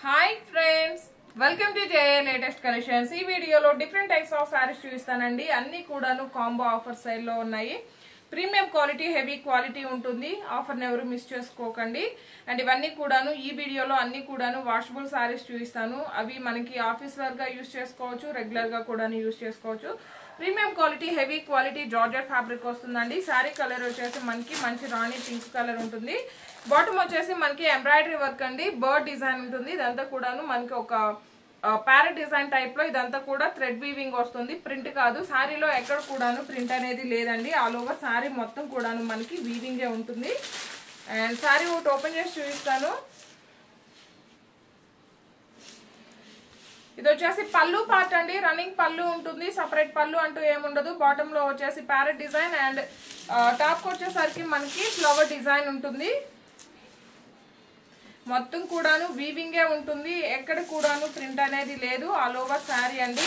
Hi friends, welcome to JA latest collections. ఈ వీడియోలో different types of saris చూపిస్తానండి. అన్ని కూడాను కాంబో ఆఫర్ సైడ్ లో ఉన్నాయి. ప్రీమియం క్వాలిటీ, హెవీ క్వాలిటీ ఉంటుంది. ఆఫర్ ని ఎవరు మిస్ చేసుకోకండి. అండ్ ఇవన్నీ కూడాను ఈ వీడియోలో అన్ని కూడాను వాషబుల్ సారీస్ చూపిస్తాను. అవి మనకి ఆఫీస్ వేర్ గా యూజ్ చేసుకోవచ్చు, రెగ్యులర్ గా కూడా యూజ్ చేసుకోవచ్చు. Premium quality, heavy quality georgette fabric వస్తుందండి. శారీ కలర్ వచ్చేసి మనకి మంచి రాణి పింక్ కలర్ ఉంటుంది. బాటమ్ వచ్చేసి మనకి ఎంబ్రాయిడరీ వర్క్ అండి, బర్డ్ డిజైన్ ఉంటుంది. ఇదంతా కూడాను మనకి ఒక ప్యారెట్ డిజైన్ టైప్ లో ఇదంతా కూడా థ్రెడ్ వీవింగ్ వస్తుంది, ప్రింట్ కాదు. శారీలో ఎక్కడ కూడాను ప్రింట్ అనేది లేదండి. ఆల్ ఓవర్ శారీ మొత్తం కూడాను మనకి వీవింగే ఉంటుంది. అండ్ శారీ ఒకటి ఓపెన్ చేసి చూపిస్తాను. ఇది వచ్చేసి పళ్ళు పార్ట్ అండి, రన్నింగ్ పళ్ళు ఉంటుంది. సపరేట్ పళ్ళు అంటూ ఏముండదు. బాటమ్ లో వచ్చేసి ప్యారెట్ డిజైన్ అండ్ టాప్ వచ్చేసరికి మనకి ఫ్లవర్ డిజైన్ ఉంటుంది. మొత్తం కూడాను వీవింగే ఉంటుంది, ఎక్కడ కూడాను ప్రింట్ అనేది లేదు. ఆల్ ఓవర్ శారీ అండి.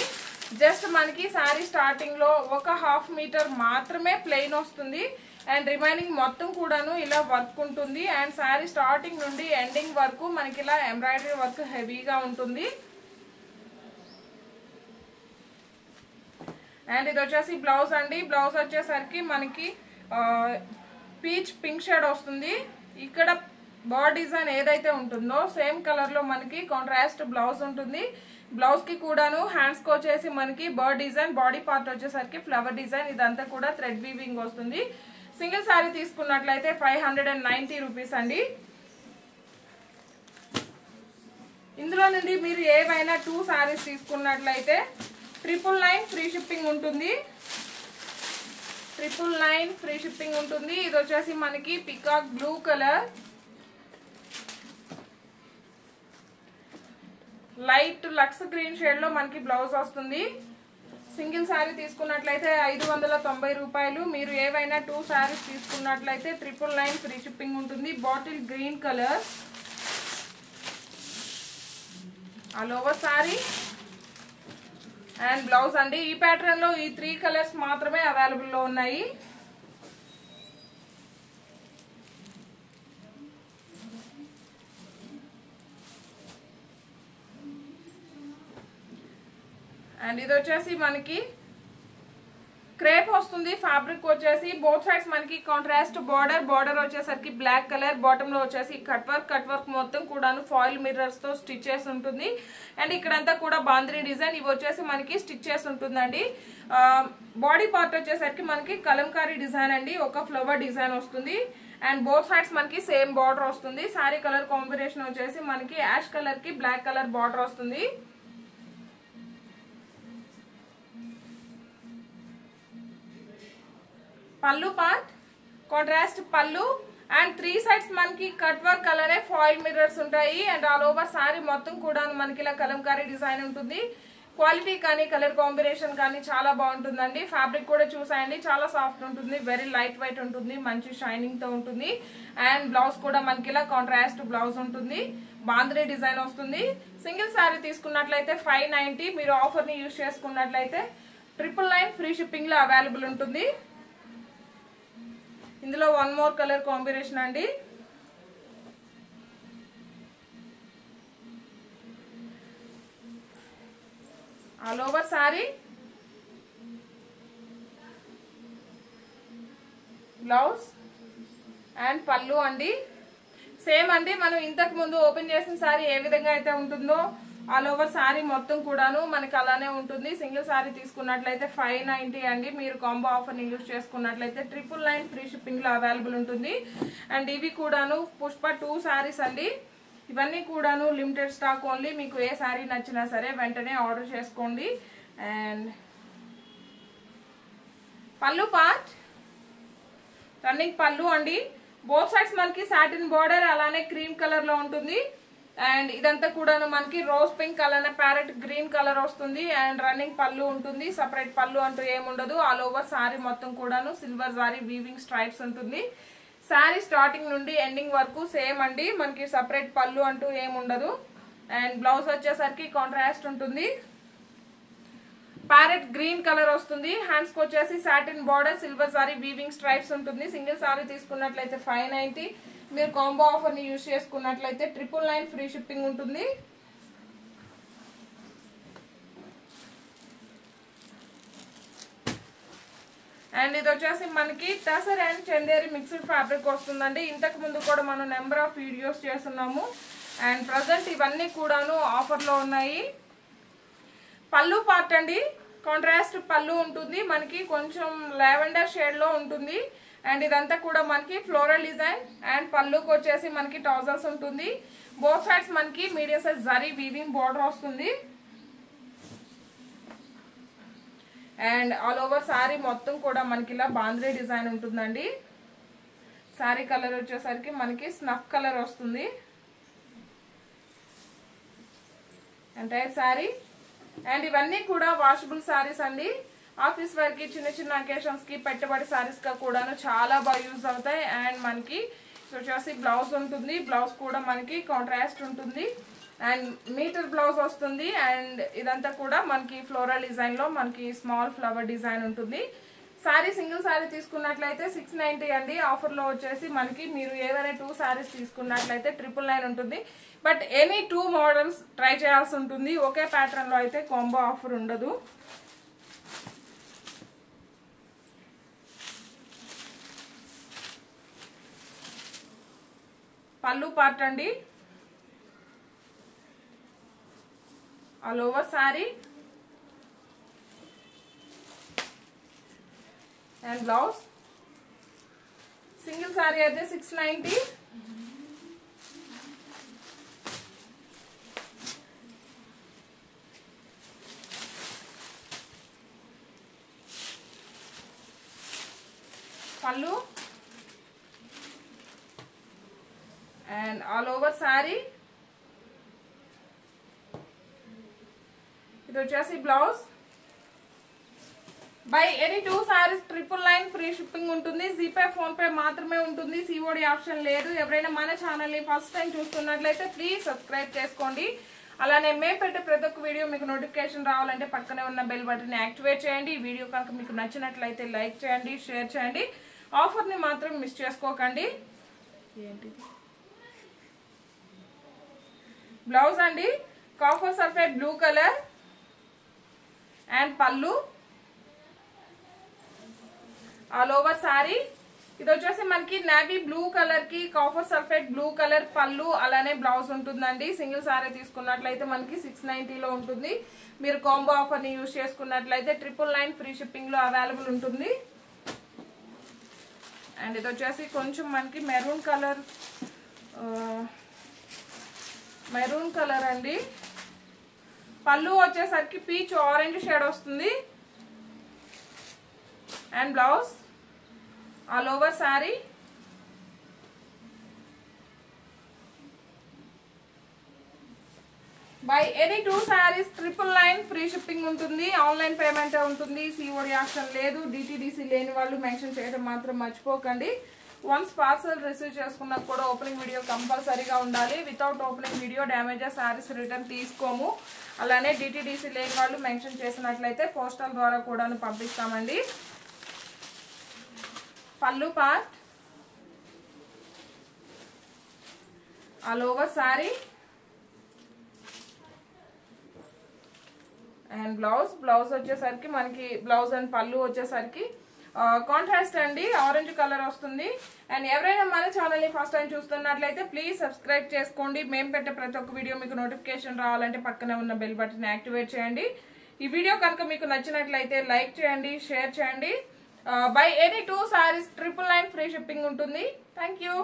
జస్ట్ మనకి శారీ స్టార్టింగ్ లో ఒక హాఫ్ మీటర్ మాత్రమే ప్లెయిన్ వస్తుంది. అండ్ రిమైనింగ్ మొత్తం కూడాను ఇలా వర్క్ ఉంటుంది. అండ్ శారీ స్టార్టింగ్ నుండి ఎండింగ్ వరకు మనకి ఇలా ఎంబ్రాయిడరీ వర్క్ హెవీగా ఉంటుంది. అండ్ ఇది వచ్చేసి బ్లౌజ్ అండి. బ్లౌజ్ వచ్చేసరికి మనకి పీచ్ పింక్ షేడ్ వస్తుంది. ఇక్కడ బాడీ డిజైన్ ఏదైతే ఉంటుందో సేమ్ కలర్ లో మనకి కాంట్రాస్ట్ బ్లౌజ్ ఉంటుంది. బ్లౌజ్ కి కూడాను హ్యాండ్స్ కి వచ్చేసి మనకి బర్డ్ డిజైన్, బాడీ పార్ట్ వచ్చేసరికి ఫ్లవర్ డిజైన్, ఇదంతా కూడా థ్రెడ్ వీవింగ్ వస్తుంది. సింగిల్ శారీ తీసుకున్నట్లయితే 590 రూపీస్ అండి. ఇందులో నుండి మీరు ఏవైనా 2 శారీస్ తీసుకున్నట్లయితే 999 ఫ్రీ షిప్పింగ్ ఉంటుంది. 999 ఫ్రీ షిప్పింగ్ ఉంటుంది. ఇది వచ్చేసి మనకి peacock blue colour, light lux green shade లో మనకి బ్లౌజ్ వస్తుంది. సింగిల్ శారీ తీసుకున్నట్లయితే 590 రూపాయలు. మీరు ఏవైనా 2 శారీస్ తీసుకున్నట్లయితే 999 ఫ్రీ షిప్పింగ్ ఉంటుంది. Bottle green colour all over sari and blouse అండి. ఈ ప్యాటర్న్ లో ఈ 3 కలర్స్ మాత్రమే అవైలబుల్ లో ఉన్నాయి. అండ్ ఇది వచ్చేసి మనకి క్రేప్ వస్తుంది. ఫ్యాబ్రిక్ వచ్చేసి బోత్ సైడ్స్ మనకి కాంట్రాస్ట్ బార్డర్ వచ్చేసరికి బ్లాక్ కలర్, బాటమ్ లో వచ్చేసి కట్ వర్క్ మొత్తం కూడాను ఫాయిల్ మిర్రర్స్ తో స్టిచ్ చేసి ఉంటుంది. అండ్ ఇక్కడంతా కూడా బాంద్రీ డిజైన్, ఇవి వచ్చేసి మనకి స్టిచ్ చేసి ఉంటుందండి. బాడీ పార్ట్ వచ్చేసరికి మనకి కలంకారీ డిజైన్ అండి, ఒక ఫ్లవర్ డిజైన్ వస్తుంది. అండ్ బోత్ సైడ్స్ మనకి సేమ్ బార్డర్ వస్తుంది. సారీ కలర్ కాంబినేషన్ వచ్చేసి మనకి యాష్ కలర్ కి బ్లాక్ కలర్ బార్డర్ వస్తుంది. పళ్ళు పార్ట్ కాంట్రాస్ట్ పళ్ళు అండ్ 3 సైడ్స్ మనకి కట్ వర్క్ అలానే ఫాయిల్ మిర్రర్స్ ఉంటాయి. అండ్ ఆల్ ఓవర్ సారీ మొత్తం కూడా మనకి ఇలా కలంకారీ డిజైన్ ఉంటుంది. క్వాలిటీ కానీ కలర్ కాంబినేషన్ కానీ చాలా బాగుంటుందండి. ఫ్యాబ్రిక్ కూడా చూసాయండి, చాలా సాఫ్ట్ ఉంటుంది, వెరీ లైట్ వెయిట్ ఉంటుంది, మంచి షైనింగ్ తో ఉంటుంది. అండ్ బ్లౌజ్ కూడా మనకి ఇలా కాంట్రాస్ట్ బ్లౌజ్ ఉంటుంది, బాంద్రీ డిజైన్ వస్తుంది. సింగిల్ శారీ తీసుకున్నట్లయితే 590, మీరు ఆఫర్ ని యూజ్ చేసుకున్నట్లయితే 999 ఫ్రీ షిప్పింగ్ లో అవైలబుల్ ఉంటుంది. ఇందులో 1 మోర్ కలర్ కాంబినేషన్ అండి. All over sorry blouse and పళ్ళు అండి. సేమ్ అండి, మనం ఇంతకు ముందు ఓపెన్ చేసిన సారీ ఏ విధంగా అయితే ఉంటుందో ఆల్ ఓవర్ సారీ మొత్తం కూడాను మనకి అలానే ఉంటుంది. సింగిల్ సారీ తీసుకున్నట్లయితే 590 అండి. మీరు కాంబో ఆఫర్ ని యూజ్ చేసుకున్నట్లయితే 999 ఫ్రీ షిప్పింగ్ లో అవైలబుల్ ఉంటుంది. అండ్ ఇవి కూడాను పుష్ప 2 సారీస్ అండి. ఇవన్నీ కూడాను లిమిటెడ్ స్టాక్ ఓన్లీ. మీకు ఏ సారీ నచ్చినా సరే వెంటనే ఆర్డర్ చేసుకోండి. అండ్ పళ్ళు పార్ట్ రన్నింగ్ పళ్ళు అండి. బోత్ సైడ్స్ మనకి సాటిన్ బార్డర్ అలానే క్రీమ్ కలర్ లో ఉంటుంది. అండ్ ఇదంతా కూడాను మనకి రోజ్ పింక్ అలానే ప్యారెట్ గ్రీన్ కలర్ వస్తుంది. అండ్ రన్నింగ్ పళ్ళు ఉంటుంది, సపరేట్ పళ్ళు అంటూ ఏముండదు. ఆల్ ఓవర్ సారీ మొత్తం కూడాను సిల్వర్ సారీ వీవింగ్ స్ట్రైప్స్ ఉంటుంది. శారీ స్టార్టింగ్ నుండి ఎండింగ్ వరకు సేమ్ అండి, మనకి సపరేట్ పళ్ళు అంటూ ఏముండదు. అండ్ బ్లౌజ్ వచ్చేసరికి కాంట్రాస్ట్ ఉంటుంది, ప్యారెట్ గ్రీన్ కలర్ వస్తుంది. హ్యాండ్స్ కి వచ్చేసి satin border, silver sorry weaving stripes ఉంటుంది. సింగిల్ సారీ తీసుకున్నట్లయితే 590, మీరు కాంబో ఆఫర్ ని యూజ్ చేసుకున్నట్లయితే 999 ఫ్రీ షిప్పింగ్ ఉంటుంది. అండ్ ఇది వచ్చేసి మనకి tussar and Chanderi mixed fabric వస్తుందండి. ఇంతకు ముందు కూడా మనం నెంబర్ ఆఫ్ వీడియోస్ చేస్తున్నాము. అండ్ ప్రజెంట్ ఇవన్నీ కూడాను ఆఫర్లో ఉన్నాయి. పళ్ళు పార్ట్ అండి, కాంట్రాస్ట్ పళ్ళు ఉంటుంది, మనకి కొంచెం లావెండర్ షేడ్లో ఉంటుంది. అండ్ ఇదంతా కూడా మనకి ఫ్లోరల్ డిజైన్. అండ్ పళ్ళుకి వచ్చేసి మనకి టౌజర్స్ ఉంటుంది. బోత్ సైడ్స్ మనకి medium size zari weaving border వస్తుంది. అండ్ ఆల్ ఓవర్ సారీ మొత్తం కూడా మనకి ఇలా బాంద్రీ డిజైన్ ఉంటుందండి. సారీ కలర్ వచ్చేసరికి మనకి స్నఫ్ కలర్ వస్తుంది ఎంటైర్ సారీ. అండ్ ఇవన్నీ కూడా వాషబుల్ సారీస్ అండి. ఆఫీస్ వేర్ కి, చిన్న చిన్న అకేషన్స్ కి, పెట్టుబడి సారీస్ గా కూడాను చాలా బాగా యూజ్ అవుతాయి. అండ్ మనకి వచ్చేసి బ్లౌజ్ ఉంటుంది. బ్లౌజ్ కూడా మనకి కాంట్రాస్ట్ ఉంటుంది. అండ్ మీటర్ బ్లౌజ్ వస్తుంది. అండ్ ఇదంతా కూడా మనకి ఫ్లోరల్ డిజైన్ లో మనకి స్మాల్ ఫ్లవర్ డిజైన్ ఉంటుంది. సారీ సింగిల్ సారీ తీసుకున్నట్లయితే 690 అండి. ఆఫర్ లో వచ్చేసి మనకి మీరు ఏదైనా 2 సారీస్ తీసుకున్నట్లయితే 999 ఉంటుంది. బట్ ఎనీ 2 మోడల్స్ ట్రై చేయాల్సి ఉంటుంది. ఒకే ప్యాటర్న్ లో అయితే కాంబో ఆఫర్ ఉండదు. పళ్ళు పార్ట్ అండి, all over sorry. And blouse single sorry అయితే 690. పళ్ళు అండ్ ఆల్ ఓవర్ సారీ. ఇది వచ్చేసి blouse. By any 2 saris 999 free shipping ఉంటుంది. జీపే, ఫోన్ పే మాత్రమే ఉంటుంది. సిఓడి ఆప్షన్ లేదు. ఎవరైనా మన ఛానల్ ని ఫస్ట్ టైం చూస్తున్నట్లయితే ప్లీజ్ సబ్స్క్రైబ్ చేసుకోండి. అలానే మేము పెట్టే ప్రతి ఒక్క వీడియో మీకు నోటిఫికేషన్ రావాలంటే పక్కనే ఉన్న బెల్ బటన్ యాక్టివేట్ చేయండి. ఈ వీడియో కనుక మీకు నచ్చినట్లయితే లైక్ చేయండి, షేర్ చేయండి. ఆఫర్ ని మాత్రం మిస్ చేసుకోకండి. ఏంటిది బ్లౌజ్ అండి, copper sulphate blue colour. And పళ్ళు ఆల్ ఓవర్ సారీ. ఇది వచ్చేసి మనకి నేవీ బ్లూ కలర్ కి కాఫర్ సల్ఫేట్ బ్లూ కలర్ పళ్ళు, అలానే బ్లౌజ్ ఉంటుందండి. సింగిల్ సారీ తీసుకున్నట్లయితే మనకి 690 లో ఉంటుంది. మీరు కాంబో ఆఫర్ ని యూజ్ చేసుకున్నట్లయితే 999 ఫ్రీ షిప్పింగ్ లో అవైలబుల్ ఉంటుంది. అండ్ ఇది వచ్చేసి కొంచెం మనకి మెరూన్ కలర్ అండి. పళ్ళు వచ్చేసరికి పీచ్ ఆరెంజ్ షేడ్ వస్తుంది. And blouse all over sorry. By any 2 saris 999 free shipping ఉంటుంది. ఆన్లైన్ పేమెంట్ ఉంటుంది. సిఓడి ఆప్షన్ లేదు. డిటిడిసి లేని వాళ్ళు మెన్షన్ చేయడం మాత్రం మర్చిపోకండి. వన్స్ పార్సల్ రిసీవ్ చేసుకున్నా కూడా ఓపెనింగ్ వీడియో కంపల్సరీగా ఉండాలి. Without opening video damages saris return తీసుకోము. అలానే డిటిడిసి లేని వాళ్ళు మెన్షన్ చేసినట్లయితే పోస్టల్ ద్వారా కూడా పంపిస్తామండి. పళ్ళు part all over sorry. And blouse వచ్చేసరికి మనకి బ్లౌజ్ అండ్ పళ్ళు వచ్చేసరికి కాంట్రాస్ట్ అండి, ఆరెంజ్ కలర్ వస్తుంది. అండ్ ఎవరైనా మన ఛానల్ ని ఫస్ట్ టైం చూస్తున్నట్లయితే ప్లీజ్ సబ్స్క్రైబ్ చేసుకోండి. మేము పెట్టే ప్రతి ఒక్క వీడియో మీకు నోటిఫికేషన్ రావాలంటే పక్కనే ఉన్న బెల్ బటన్ యాక్టివేట్ చేయండి. ఈ వీడియో కనుక మీకు నచ్చినట్లయితే లైక్ చేయండి, షేర్ చేయండి. Buy any 2 saris 999 free shipping ఉంటుంది. Thank you.